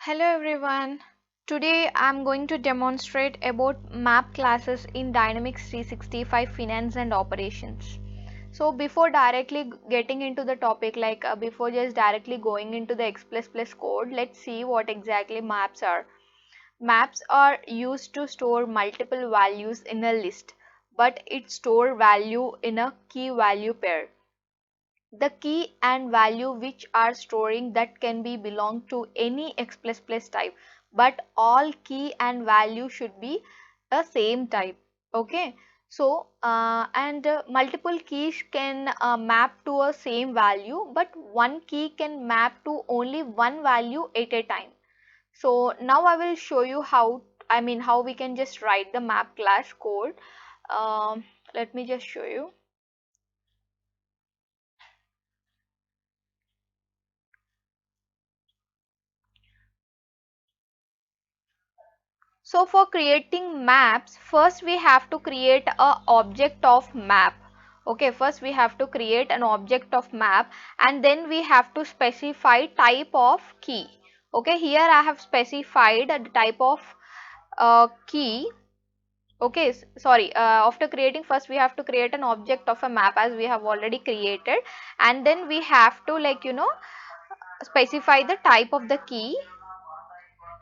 Hello everyone. Today I'm going to demonstrate about map classes in Dynamics 365 Finance and Operations. So before directly getting into the topic, before just directly going into the X++ code, let's see what exactly maps are. Maps are used to store multiple values in a list, but it store value in a key value pair. The key and value which are storing that can be belong to any X++ type, but all key and value should be the same type. Okay, so multiple keys can map to a same value, but one key can map to only one value at a time. So now I will show you how we can just write the map class code. um, Let me just show you. So for creating maps, first we have to create a object of map. Okay, first we have to create an object of map, and then we have to specify type of key. Okay, here I have specified the type of key. Okay, sorry, after creating, first we have to create an object of a map as we have already created, and then we have to specify the type of the key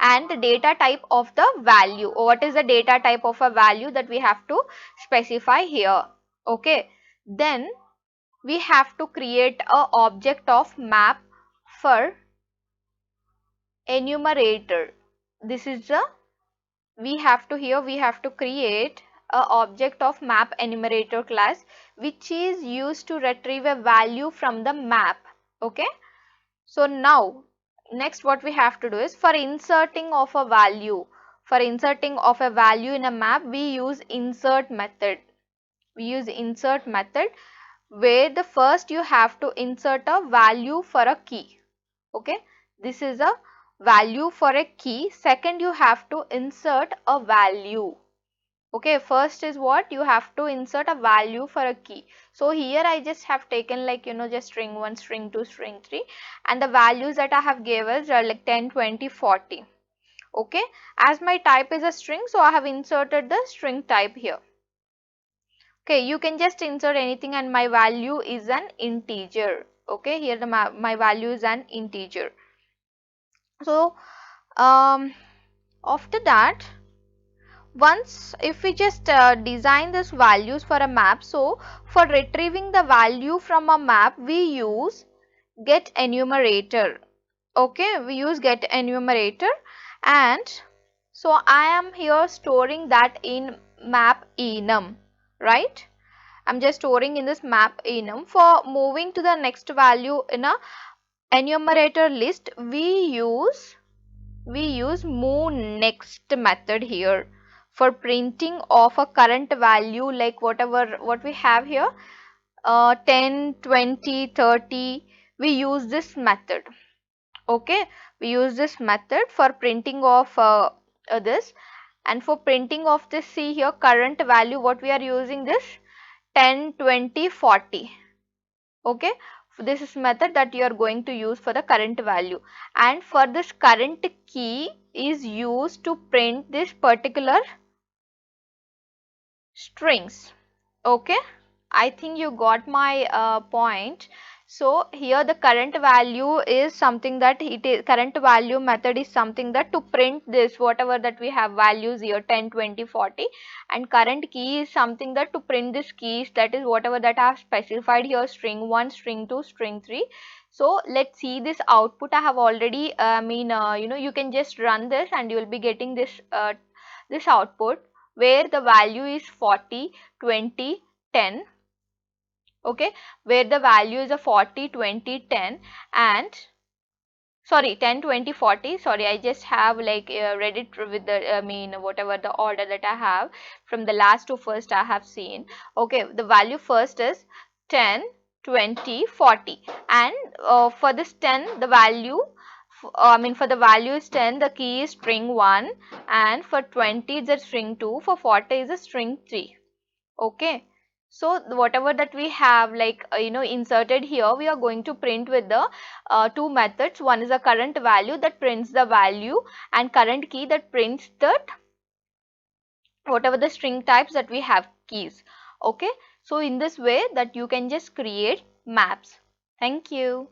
and the data type of the value. What is the data type of a value that we have to specify here? Okay, then we have to create a object of map for enumerator. This is the we have to create a object of map enumerator class, which is used to retrieve a value from the map. Okay, so now next what we have to do is for inserting of a value. For inserting of a value in a map, we use insert method. We use insert method where the first you have to insert a value for a key. Okay, this is a value for a key. Second, you have to insert a value. Okay, first is what you have to insert a value for a key. So here I just have taken just string 1, string 2, string 3, and the values that I have gave us are like 10, 20, 40. Okay, as my type is a string, so I have inserted the string type here. Okay, you can just insert anything, and my value is an integer. Okay, here my value is an integer. So after that, once if we just design this values for a map, so for retrieving the value from a map we use get enumerator. Okay, we use get enumerator, and so I am here storing that in map enum, right? I'm just storing in this map enum. For moving to the next value in a enumerator list, we use move next method here for printing of a current value, like what we have here, 10, 20, 30. We use this method. Okay, we use this method for printing of this, and for printing of this, see here current value, what we are using this 10, 20, 40. Okay, so this is method that you are going to use for the current value, and for this current key is used to print this particular strings. Okay, I think you got my point. So here the current value is something that it is current value method is something that to print this whatever that we have values here 10, 20, 40, and current key is something that to print this keys, that is whatever that I have specified here, string 1, string 2, string 3. So let's see this output. I have already you can just run this and you will be getting this output where the value is 40, 20, 10. Okay, where the value is a 40, 20, 10, and sorry 10, 20, 40. Sorry, I just have read it with the whatever the order that I have from the last to first I have seen. Okay, the value first is 10, 20, 40, and for this 10 the value for the value is 10, the key is string 1, and for 20 is a string 2, for 40 is a string 3. Okay, So whatever that we have like inserted here, we are going to print with the two methods. One is a current value that prints the value, and current key that prints that whatever the string types that we have keys. Okay, so in this way that you can just create maps. Thank you.